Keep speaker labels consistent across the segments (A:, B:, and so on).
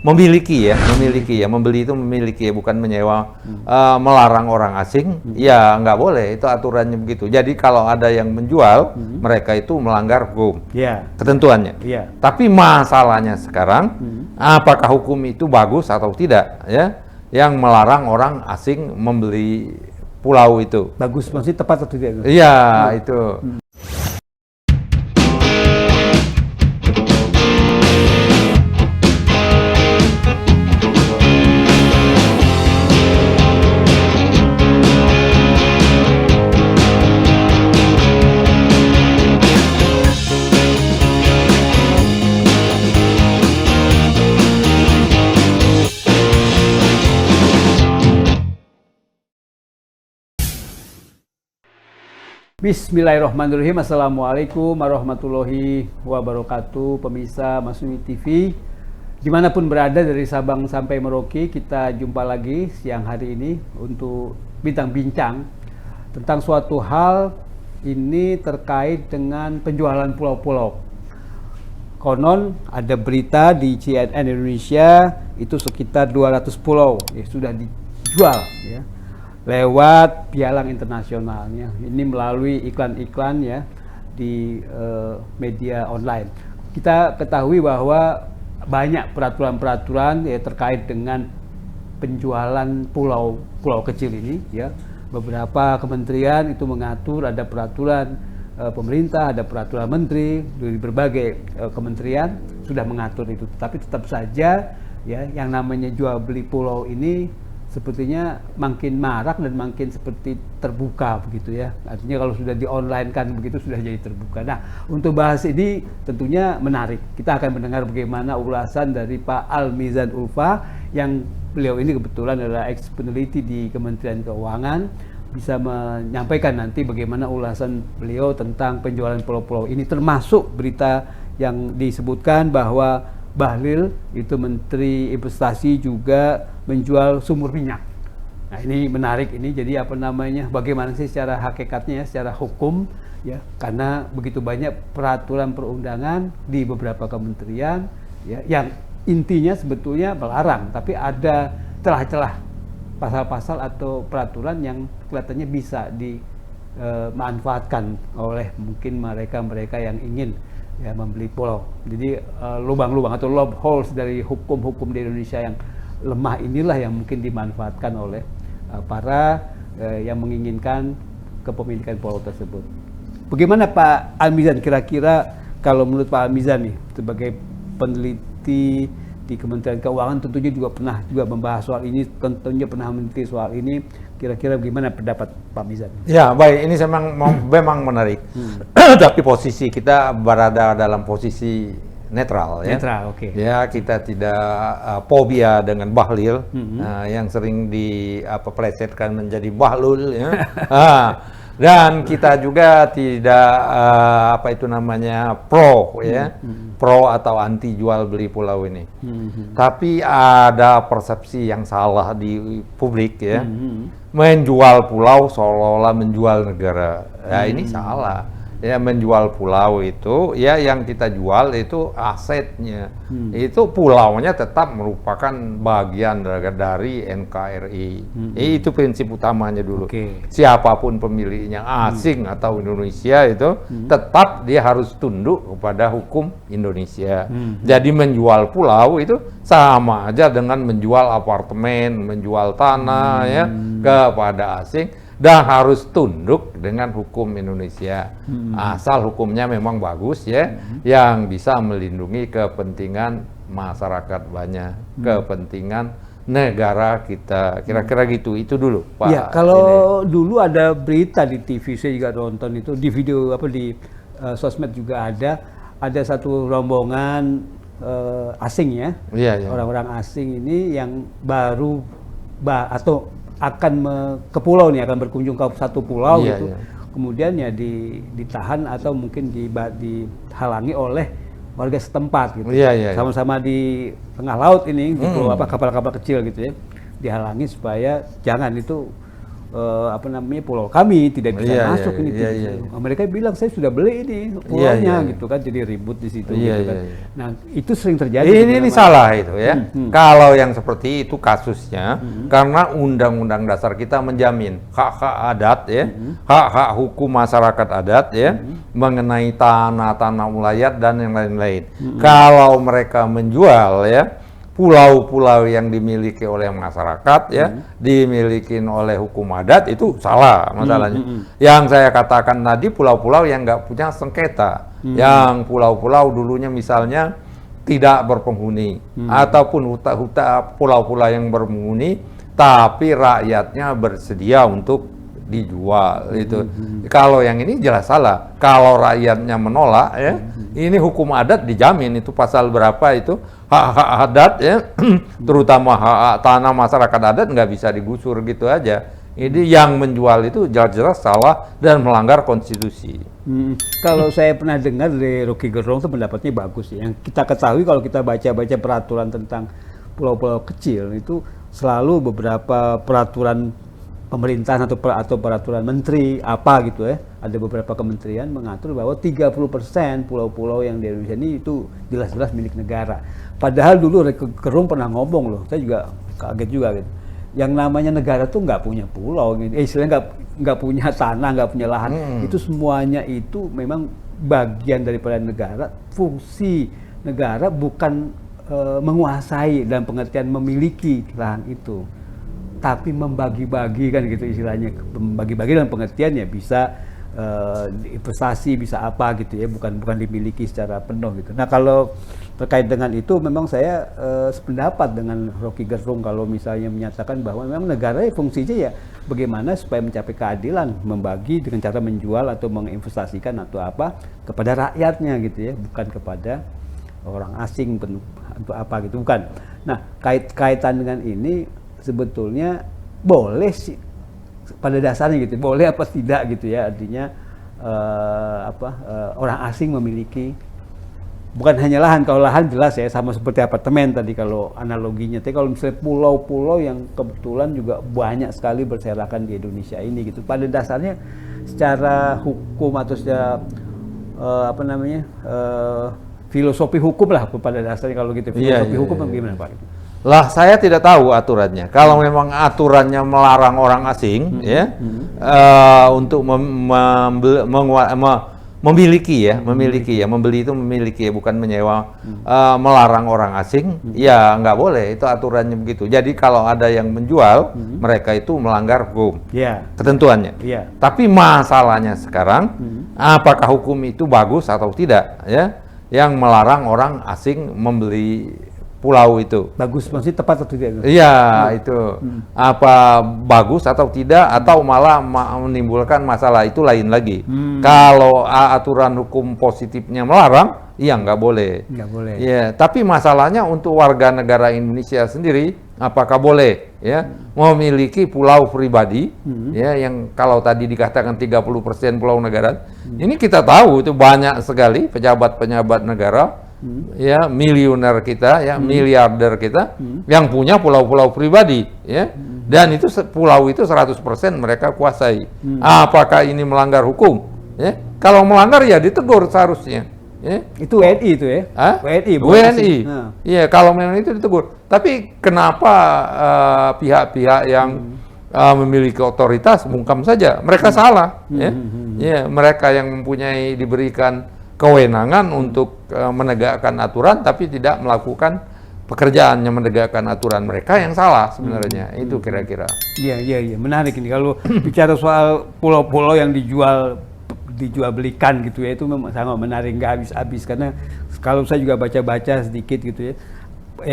A: memiliki ya, membeli itu memiliki ya, bukan menyewa. Melarang orang asing, ya nggak boleh, itu aturannya begitu. Jadi kalau ada yang menjual, mereka itu melanggar hukum, ketentuannya. Tapi masalahnya sekarang, apakah hukum itu bagus atau tidak, ya? Yang melarang orang asing membeli pulau itu.
B: Bagus, maksudnya tepat atau tidak?
A: Iya, itu.
B: Bismillahirrahmanirrahim. Assalamualaikum warahmatullahi wabarakatuh. Pemirsa Masumi TV, dimanapun berada dari Sabang sampai Merauke, kita jumpa lagi siang hari ini untuk bincang-bincang tentang suatu hal ini terkait dengan penjualan pulau-pulau. Konon ada berita di CNN Indonesia itu sekitar 200 pulau sudah dijual ya, lewat pialang internasionalnya. Ini melalui iklan-iklan ya di media online. Kita ketahui bahwa banyak peraturan-peraturan ya terkait dengan penjualan pulau-pulau kecil ini ya. Beberapa kementerian itu mengatur, ada peraturan pemerintah, ada peraturan menteri dari berbagai kementerian sudah mengatur itu. Tapi tetap saja ya yang namanya jual beli pulau ini sepertinya makin marak dan makin seperti terbuka begitu ya. Artinya kalau sudah di-online kan begitu sudah jadi terbuka. Nah, untuk bahas ini tentunya menarik. Kita akan mendengar bagaimana ulasan dari Pak Al-Mizan Ulfa yang beliau ini kebetulan adalah ex-peneliti di Kementerian Keuangan, bisa menyampaikan nanti bagaimana ulasan beliau tentang penjualan pulau-pulau ini, termasuk berita yang disebutkan bahwa Bahlil itu Menteri Investasi juga menjual sumur minyak. Nah ini menarik ini, jadi apa namanya, bagaimana sih secara hakikatnya ya, secara hukum ya, karena begitu banyak peraturan perundangan di beberapa kementerian ya, yang intinya sebetulnya melarang, tapi ada celah-celah pasal-pasal atau peraturan yang kelihatannya bisa dimanfaatkan oleh mungkin mereka yang ingin ya membeli pulau. Jadi lubang-lubang atau loopholes dari hukum-hukum di Indonesia yang lemah inilah yang mungkin dimanfaatkan oleh para yang menginginkan kepemilikan pulau tersebut. Bagaimana Pak Al-Mizan, kira-kira kalau menurut Pak Al-Mizan nih sebagai peneliti di Kementerian Keuangan, tentunya juga pernah membahas soal ini, tentunya pernah meneliti soal ini. Kira-kira bagaimana pendapat Pak Mizan?
A: Ya baik, ini memang menarik. Tapi posisi kita berada dalam posisi netral ya.
B: Netral, oke.
A: Ya, kita tidak fobia dengan Bahlil yang sering plesetkan menjadi Bahlul ya. Dan kita juga tidak pro ya, pro atau anti jual beli pulau ini. Tapi ada persepsi yang salah di publik ya, menjual pulau seolah-olah menjual negara. Ya ini salah. Ya, menjual pulau itu ya, yang kita jual itu asetnya. Itu pulaunya tetap merupakan bagian dari NKRI. Itu prinsip utamanya dulu. Siapapun pemiliknya, asing atau Indonesia, itu tetap dia harus tunduk kepada hukum Indonesia. Jadi menjual pulau itu sama aja dengan menjual apartemen, menjual tanah ya kepada asing, dan harus tunduk dengan hukum Indonesia. Asal hukumnya memang bagus ya, yang bisa melindungi kepentingan masyarakat banyak, kepentingan negara kita. Kira-kira gitu. Itu dulu Pak.
B: Ya, kalau dulu ada berita di TV, saya juga nonton itu, di video di sosmed juga ada satu rombongan asing ya. Orang-orang asing ini yang baru atau akan ke pulau nih, akan berkunjung ke satu pulau kemudian ya ditahan atau mungkin dihalangi oleh warga setempat gitu. Sama-sama di tengah laut ini, di pulau kapal-kapal kecil gitu ya, dihalangi supaya jangan itu pulau kami tidak bisa masuk ini. Mereka bilang saya sudah beli ini pulaunya gitu kan, jadi ribut di situ gitu kan. Nah, itu sering terjadi.
A: Ini salah itu ya. Kalau yang seperti itu kasusnya karena Undang-Undang Dasar kita menjamin hak-hak adat ya, hak-hak hukum masyarakat adat ya, mengenai tanah-tanah ulayat dan yang lain-lain. Kalau mereka menjual ya pulau-pulau yang dimiliki oleh masyarakat ya, dimiliki oleh hukum adat, itu salah masalahnya. Yang saya katakan tadi pulau-pulau yang nggak punya sengketa, yang pulau-pulau dulunya misalnya tidak berpenghuni, ataupun pulau-pulau yang berpenghuni, tapi rakyatnya bersedia untuk dijual itu. Kalau yang ini jelas salah. Kalau rakyatnya menolak ya, ini hukum adat dijamin itu pasal berapa itu hak-hak adat ya, terutama hak tanah masyarakat adat nggak bisa digusur gitu aja. Ini yang menjual itu jelas-jelas salah dan melanggar konstitusi.
B: Kalau saya pernah dengar dari Rocky Gerung itu pendapatnya bagus ya. Yang kita ketahui kalau kita baca-baca peraturan tentang pulau-pulau kecil itu selalu beberapa peraturan pemerintahan atau peraturan menteri apa gitu ya, ada beberapa kementerian mengatur bahwa 30% pulau-pulau yang di Indonesia ini itu jelas-jelas milik negara. Padahal dulu Gerung pernah ngomong loh, saya juga kaget juga gitu. Yang namanya negara tuh nggak punya pulau, gitu. Istilahnya nggak punya tanah, nggak punya lahan. Itu semuanya itu memang bagian daripada negara. Fungsi negara bukan menguasai dalam pengertian memiliki lahan itu, tapi membagi-bagi kan gitu istilahnya. Membagi-bagi dalam pengertian ya bisa investasi, bisa apa gitu ya, bukan dimiliki secara penuh gitu. Nah, kalau terkait dengan itu memang saya sependapat dengan Rocky Gerung kalau misalnya menyatakan bahwa memang negara fungsinya ya bagaimana supaya mencapai keadilan, membagi dengan cara menjual atau menginvestasikan atau apa kepada rakyatnya gitu ya, bukan kepada orang asing untuk apa gitu, bukan. Nah, kaitan dengan ini sebetulnya boleh sih pada dasarnya gitu, boleh apa tidak gitu ya, artinya orang asing memiliki bukan hanya lahan. Kalau lahan jelas ya sama seperti apartemen tadi kalau analoginya. Tapi kalau misalnya pulau-pulau yang kebetulan juga banyak sekali berserakan di Indonesia ini gitu, pada dasarnya secara hukum atau secara filosofi hukum lah pada dasarnya kalau gitu. Filosofi hukum bagaimana Pak?
A: Lah saya tidak tahu aturannya. Kalau memang aturannya melarang orang asing untuk memiliki ya, membeli itu memiliki ya, bukan menyewa, melarang orang asing, ya nggak boleh, itu aturannya begitu. Jadi kalau ada yang menjual, mereka itu melanggar hukum, ketentuannya. Tapi masalahnya sekarang, apakah hukum itu bagus atau tidak, ya, yang melarang orang asing membeli pulau itu.
B: Bagus, maksudnya tepat atau tidak?
A: Iya, itu. Apa bagus atau tidak, atau malah menimbulkan masalah, itu lain lagi. Kalau aturan hukum positifnya melarang, iya nggak boleh.
B: Nggak boleh.
A: Ya, tapi masalahnya untuk warga negara Indonesia sendiri, apakah boleh ya memiliki pulau pribadi, ya, yang kalau tadi dikatakan 30% pulau negara. Ini kita tahu itu banyak sekali pejabat-pejabat negara, ya, miliuner kita, ya, miliarder kita, yang punya pulau-pulau pribadi, ya, dan itu pulau itu 100% mereka kuasai. Apakah ini melanggar hukum? Ya, kalau melanggar ya ditegur seharusnya. Ya.
B: Itu WNI itu ya?
A: WNI. Iya, kalau memang itu ditegur. Tapi kenapa pihak-pihak yang memiliki otoritas bungkam saja? Mereka salah. Ya, mereka yang diberikan kewenangan untuk menegakkan aturan tapi tidak melakukan pekerjaannya menegakkan aturan, mereka yang salah sebenarnya. Itu kira-kira.
B: Iya, menarik ini kalau bicara soal pulau-pulau yang dijual belikan gitu ya, itu memang sangat menarik, nggak habis-habis. Karena kalau saya juga baca-baca sedikit gitu ya,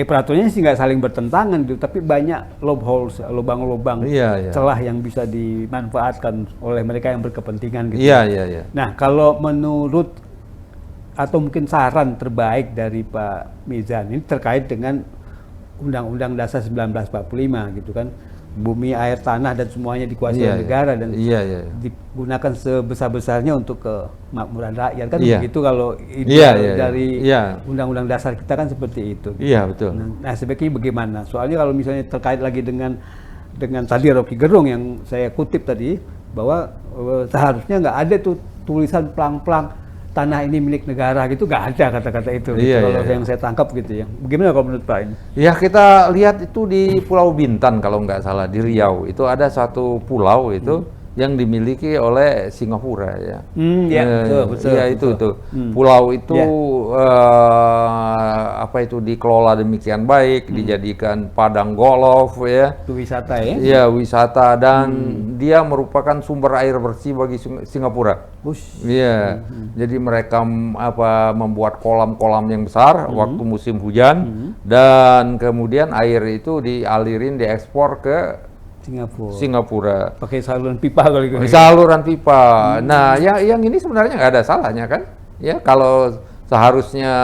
B: peraturannya sih nggak saling bertentangan gitu, tapi banyak loopholes, lubang-lubang, celah yang bisa dimanfaatkan oleh mereka yang berkepentingan gitu.
A: Iya.
B: Nah, kalau menurut atau mungkin saran terbaik dari Pak Mizan ini terkait dengan Undang-Undang Dasar 1945 gitu kan, bumi, air, tanah dan semuanya dikuasai oleh negara dan digunakan sebesar-besarnya untuk kemakmuran rakyat kan, begitu kalau dari Undang-Undang Dasar kita kan seperti itu.
A: Iya, betul.
B: Nah, sebaiknya bagaimana? Soalnya kalau misalnya terkait lagi dengan dengan tadi Rocky Gerung yang saya kutip tadi bahwa seharusnya nggak ada tuh tulisan plang-plang tanah ini milik negara gitu, nggak ada kata-kata itu.
A: Iya,
B: kalau
A: iya.
B: yang saya tangkap gitu ya. Bagaimana kalau menurut Pak ini?
A: Ya kita lihat itu di Pulau Bintan kalau nggak salah di Riau itu ada satu pulau itu yang dimiliki oleh Singapura ya.
B: Ya, betul.
A: Iya itu pulau itu
B: Ya.
A: apa itu dikelola demikian baik, dijadikan padang golf ya.
B: Itu wisata ya?
A: Iya wisata dan dia merupakan sumber air bersih bagi Singapura. Iya, jadi mereka membuat kolam-kolam yang besar waktu musim hujan dan kemudian air itu dialirin diekspor ke Singapura.
B: Pakai saluran pipa kali gitu.
A: Saluran pipa. Nah, yang ini sebenarnya nggak ada salahnya kan? Ya, kalau seharusnya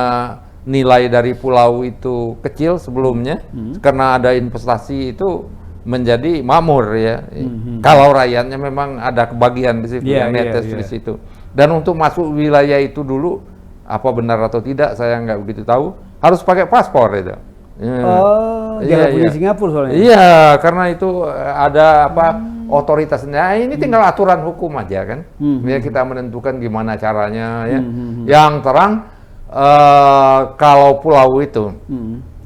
A: nilai dari pulau itu kecil sebelumnya, karena ada investasi itu menjadi makmur ya. Kalau rakyatnya memang ada kebagian di situ, yang netes di situ. Dan untuk masuk wilayah itu dulu, apa benar atau tidak saya nggak begitu tahu. Harus pakai paspor itu.
B: Jangan punya Singapura soalnya.
A: Iya, karena itu ada otoritasnya. Ini tinggal aturan hukum aja kan. Ya kita menentukan gimana caranya ya. Yang terang kalau pulau itu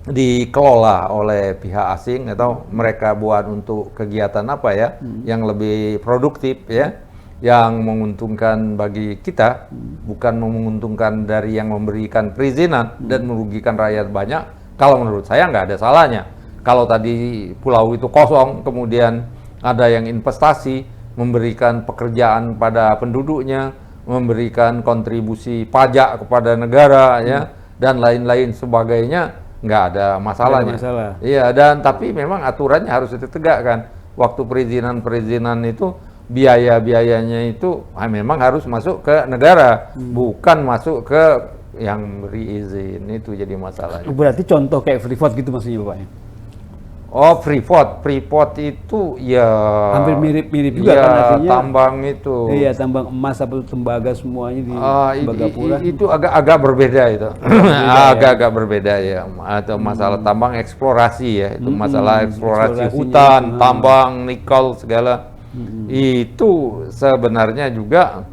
A: dikelola oleh pihak asing atau mereka buat untuk kegiatan apa ya yang lebih produktif ya, yang menguntungkan bagi kita, bukan menguntungkan dari yang memberikan perizinan dan merugikan rakyat banyak. Kalau menurut saya nggak ada salahnya. Kalau tadi pulau itu kosong, kemudian ada yang investasi, memberikan pekerjaan pada penduduknya, memberikan kontribusi pajak kepada negara, ya, dan lain-lain sebagainya, nggak ada masalahnya. Iya, dan tapi memang aturannya harus ditegakkan. Waktu perizinan itu biaya-biayanya itu memang harus masuk ke negara, bukan masuk ke yang beri izin. Itu jadi masalahnya.
B: Berarti contoh kayak Freeport gitu maksudnya Bapaknya?
A: Oh, Freeport itu ya
B: hampir mirip-mirip juga
A: ya,
B: kan artinya.
A: Tambang itu.
B: Iya, tambang emas atau tembaga semuanya di Tembagapura.
A: Itu agak berbeda itu. Agak berbeda ya. Atau masalah tambang eksplorasi ya. Itu masalah eksplorasi hutan, tambang, nikel segala. Itu sebenarnya juga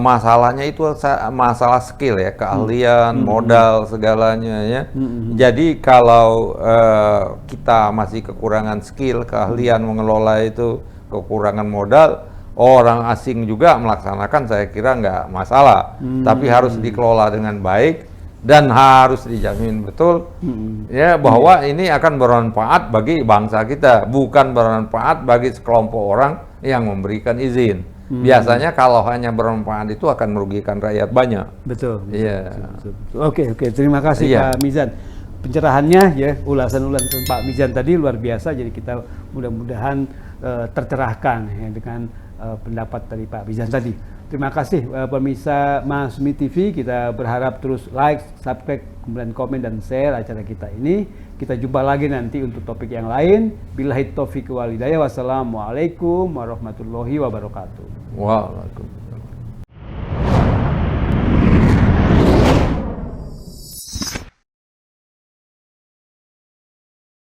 A: masalahnya itu masalah skill ya, keahlian, modal segalanya ya. Jadi kalau kita masih kekurangan skill, keahlian mengelola itu, kekurangan modal, orang asing juga melaksanakan saya kira nggak masalah. Tapi harus dikelola dengan baik dan harus dijamin betul ya bahwa ini akan bermanfaat bagi bangsa kita, bukan bermanfaat bagi sekelompok orang yang memberikan izin. Biasanya kalau hanya bermanfaat itu akan merugikan rakyat banyak.
B: Betul.
A: Iya.
B: Oke. Terima kasih Pak Mizan. Pencerahannya ya, ulasan-ulasan Pak Mizan tadi luar biasa. Jadi kita mudah-mudahan tercerahkan ya, dengan pendapat dari Pak Mizan tadi. Terima kasih pemirsa Masumi TV. Kita berharap terus like, subscribe, kemudian komen dan share acara kita ini. Kita jumpa lagi nanti untuk topik yang lain. Billahi taufiq wal hidayah. Wassalamualaikum warahmatullahi wabarakatuh.
A: Waalaikumsalam.